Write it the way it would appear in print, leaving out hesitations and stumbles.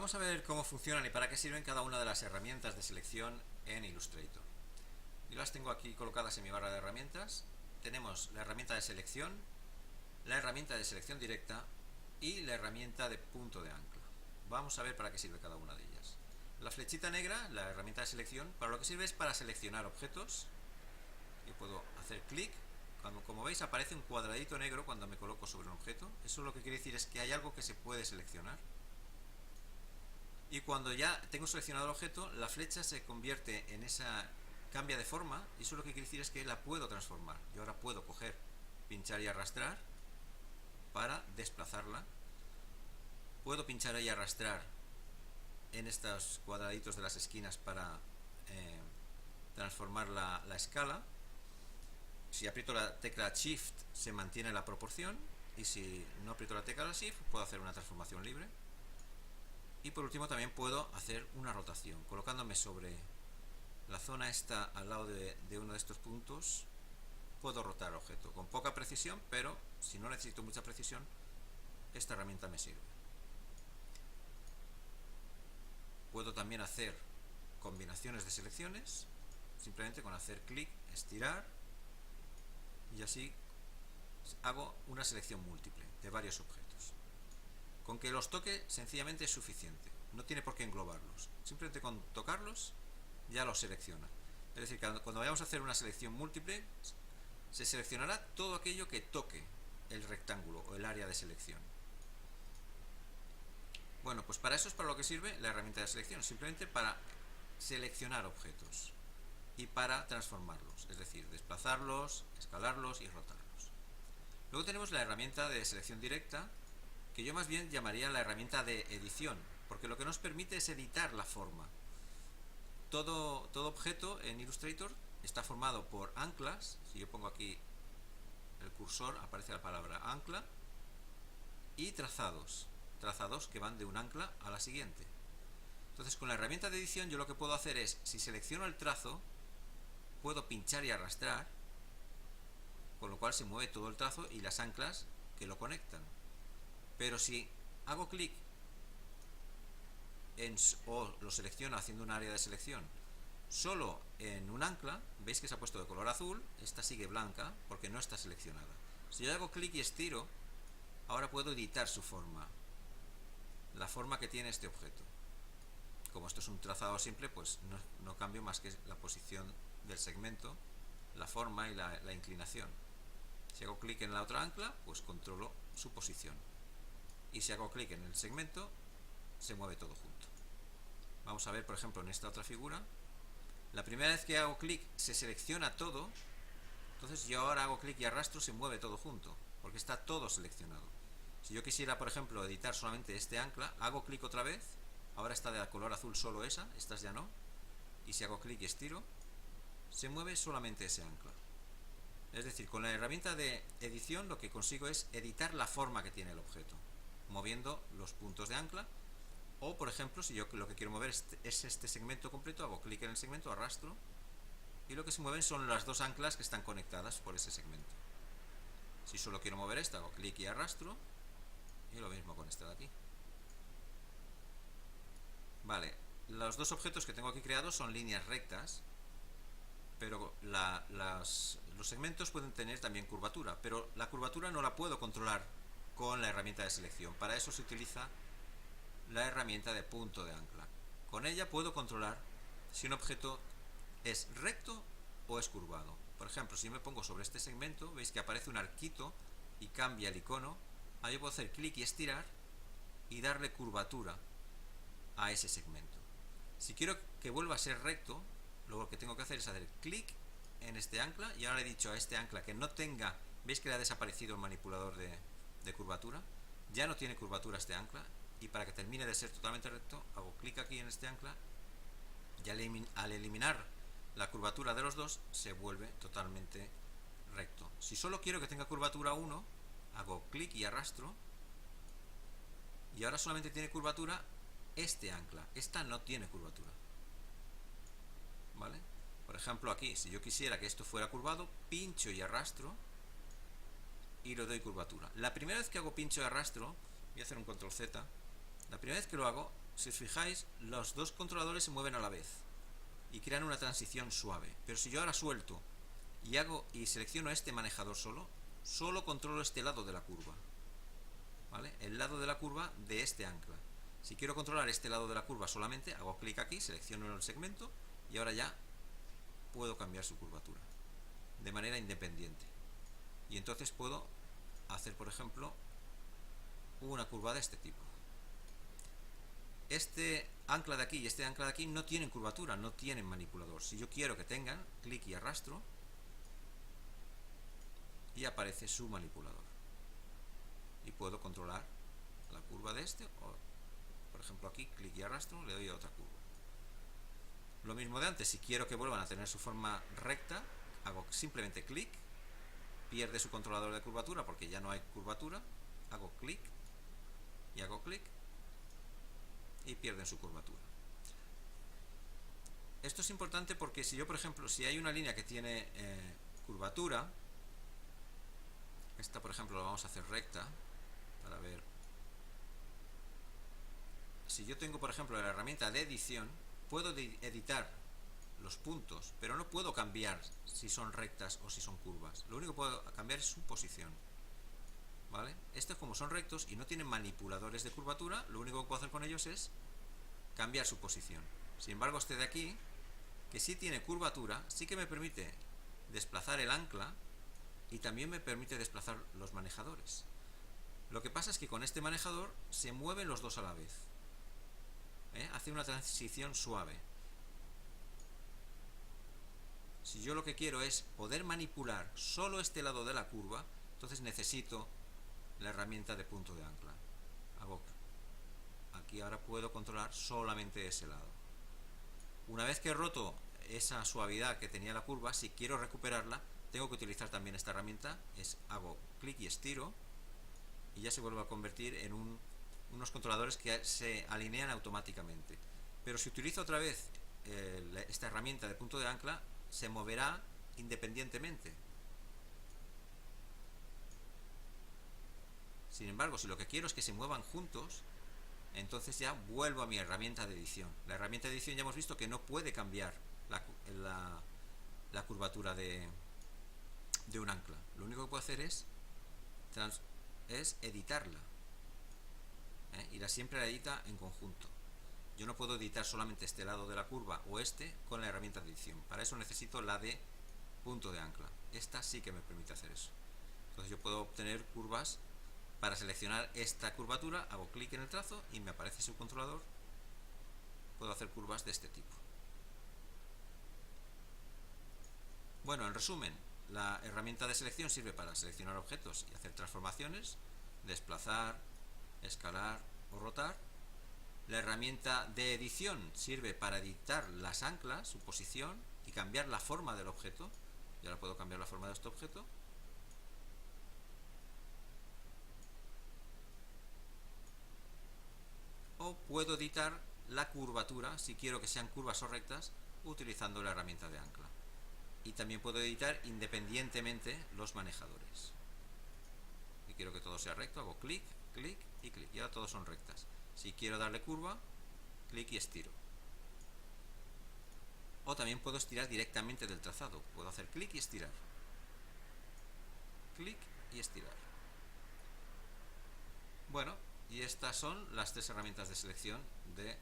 Vamos a ver cómo funcionan y para qué sirven cada una de las herramientas de selección en Illustrator. Yo las tengo aquí colocadas en mi barra de herramientas. Tenemos la herramienta de selección, la herramienta de selección directa y la herramienta de punto de ancla. Vamos a ver para qué sirve cada una de ellas. La flechita negra, la herramienta de selección, para lo que sirve es para seleccionar objetos. Yo puedo hacer clic. Como veis, aparece un cuadradito negro cuando me coloco sobre un objeto. Eso lo que quiere decir es que hay algo que se puede seleccionar. Y cuando ya tengo seleccionado el objeto, la flecha se convierte en esa, cambia de forma, y eso lo que quiere decir es que la puedo transformar. Yo ahora puedo coger, pinchar y arrastrar para desplazarla. Puedo pinchar y arrastrar en estos cuadraditos de las esquinas para transformar la escala. Si aprieto la tecla Shift se mantiene la proporción, y si no aprieto la tecla Shift puedo hacer una transformación libre. Y por último también puedo hacer una rotación, colocándome sobre la zona esta al lado de uno de estos puntos. Puedo rotar el objeto con poca precisión, pero si no necesito mucha precisión, esta herramienta me sirve. Puedo también hacer combinaciones de selecciones, simplemente con hacer clic, estirar, y así hago una selección múltiple de varios objetos. Con que los toque sencillamente es suficiente, no tiene por qué englobarlos, simplemente con tocarlos ya los selecciona. Es decir, que cuando vayamos a hacer una selección múltiple, se seleccionará todo aquello que toque el rectángulo o el área de selección. Bueno, pues para eso es para lo que sirve la herramienta de selección, simplemente para seleccionar objetos y para transformarlos, es decir, desplazarlos, escalarlos y rotarlos. Luego tenemos la herramienta de selección directa, que yo más bien llamaría la herramienta de edición, porque lo que nos permite es editar la forma. Todo objeto en Illustrator está formado por anclas. Si yo pongo aquí el cursor, aparece la palabra ancla, y trazados que van de un ancla a la siguiente. Entonces, con la herramienta de edición yo lo que puedo hacer es, si selecciono el trazo, puedo pinchar y arrastrar, con lo cual se mueve todo el trazo y las anclas que lo conectan. Pero si hago clic o lo selecciono haciendo un área de selección solo en un ancla, veis que se ha puesto de color azul, esta sigue blanca porque no está seleccionada. Si yo hago clic y estiro, ahora puedo editar su forma, la forma que tiene este objeto. Como esto es un trazado simple, pues no cambio más que la posición del segmento, la forma y la inclinación. Si hago clic en la otra ancla, pues controlo su posición. Y si hago clic en el segmento, se mueve todo junto. Vamos a ver, por ejemplo, en esta otra figura. La primera vez que hago clic se selecciona todo. Entonces yo ahora hago clic y arrastro, se mueve todo junto, porque está todo seleccionado. Si yo quisiera, por ejemplo, editar solamente este ancla, hago clic otra vez. Ahora está de color azul solo esa, estas ya no. Y si hago clic y estiro, se mueve solamente ese ancla. Es decir, con la herramienta de edición lo que consigo es editar la forma que tiene el objeto, moviendo los puntos de ancla. O, por ejemplo, si yo lo que quiero mover es este segmento completo, hago clic en el segmento, arrastro, y lo que se mueven son las dos anclas que están conectadas por ese segmento. Si solo quiero mover esta, hago clic y arrastro, y lo mismo con esta de aquí. Vale, los dos objetos que tengo aquí creados son líneas rectas, pero los segmentos pueden tener también curvatura, pero la curvatura no la puedo controlar con la herramienta de selección. Para eso se utiliza la herramienta de punto de ancla. Con ella puedo controlar si un objeto es recto o es curvado. Por ejemplo, si yo me pongo sobre este segmento, veis que aparece un arquito y cambia el icono. Ahí puedo hacer clic y estirar y darle curvatura a ese segmento. Si quiero que vuelva a ser recto, lo que tengo que hacer es hacer clic en este ancla, y ahora le he dicho a este ancla que no tenga, veis que le ha desaparecido el manipulador de curvatura, ya no tiene curvatura este ancla, y para que termine de ser totalmente recto, hago clic aquí en este ancla, y al eliminar la curvatura de los dos, se vuelve totalmente recto. Si solo quiero que tenga curvatura 1, hago clic y arrastro, y ahora solamente tiene curvatura este ancla, esta no tiene curvatura. ¿Vale? Por ejemplo, aquí, si yo quisiera que esto fuera curvado, pincho y arrastro y le doy curvatura. La primera vez que hago pincho y arrastro, voy a hacer un control Z, la primera vez que lo hago, si os fijáis, los dos controladores se mueven a la vez y crean una transición suave. Pero si yo ahora suelto y selecciono este manejador solo controlo este lado de la curva, ¿vale? El lado de la curva de este ancla. Si quiero controlar este lado de la curva solamente, hago clic aquí, selecciono el segmento y ahora ya puedo cambiar su curvatura de manera independiente. Y entonces puedo hacer, por ejemplo, una curva de este tipo. Este ancla de aquí y este ancla de aquí no tienen curvatura, no tienen manipulador. Si yo quiero que tengan, clic y arrastro y aparece su manipulador. Y puedo controlar la curva de este, o por ejemplo aquí, clic y arrastro, le doy a otra curva. Lo mismo de antes, si quiero que vuelvan a tener su forma recta, hago simplemente clic, pierde su controlador de curvatura porque ya no hay curvatura, hago clic y hago clic y pierden su curvatura. Esto es importante porque si yo, por ejemplo, si hay una línea que tiene curvatura, esta por ejemplo la vamos a hacer recta para ver. Si yo tengo, por ejemplo, la herramienta de edición, puedo editar los puntos, pero no puedo cambiar si son rectas o si son curvas. Lo único que puedo cambiar es su posición, ¿vale? Estos, como son rectos y no tienen manipuladores de curvatura, lo único que puedo hacer con ellos es cambiar su posición. Sin embargo, este de aquí, que sí tiene curvatura, sí que me permite desplazar el ancla y también me permite desplazar los manejadores. Lo que pasa es que con este manejador se mueven los dos a la vez. Hace una transición suave. Si yo lo que quiero es poder manipular solo este lado de la curva, entonces necesito la herramienta de punto de ancla. Aquí ahora puedo controlar solamente ese lado. Una vez que he roto esa suavidad que tenía la curva, si quiero recuperarla, tengo que utilizar también esta herramienta. Hago clic y estiro y ya se vuelve a convertir en unos controladores que se alinean automáticamente. Pero si utilizo otra vez esta herramienta de punto de ancla, se moverá independientemente. Sin embargo, si lo que quiero es que se muevan juntos, entonces ya vuelvo a mi herramienta de edición. La herramienta de edición ya hemos visto que no puede cambiar la curvatura de un ancla. Lo único que puedo hacer es editarla. Y siempre la edita en conjunto. Yo no puedo editar solamente este lado de la curva o este con la herramienta de edición. Para eso necesito la de punto de ancla. Esta sí que me permite hacer eso. Entonces yo puedo obtener curvas. Para seleccionar esta curvatura hago clic en el trazo y me aparece su controlador. Puedo hacer curvas de este tipo. Bueno, en resumen, la herramienta de selección sirve para seleccionar objetos y hacer transformaciones, desplazar, escalar o rotar. La herramienta de edición sirve para editar las anclas, su posición y cambiar la forma del objeto. Y ahora puedo cambiar la forma de este objeto. O puedo editar la curvatura, si quiero que sean curvas o rectas, utilizando la herramienta de ancla. Y también puedo editar independientemente los manejadores. Si quiero que todo sea recto, hago clic, clic y clic. Y ahora todos son rectas. Si quiero darle curva, clic y estiro. O también puedo estirar directamente del trazado. Puedo hacer clic y estirar. Clic y estirar. Bueno, y estas son las tres herramientas de selección de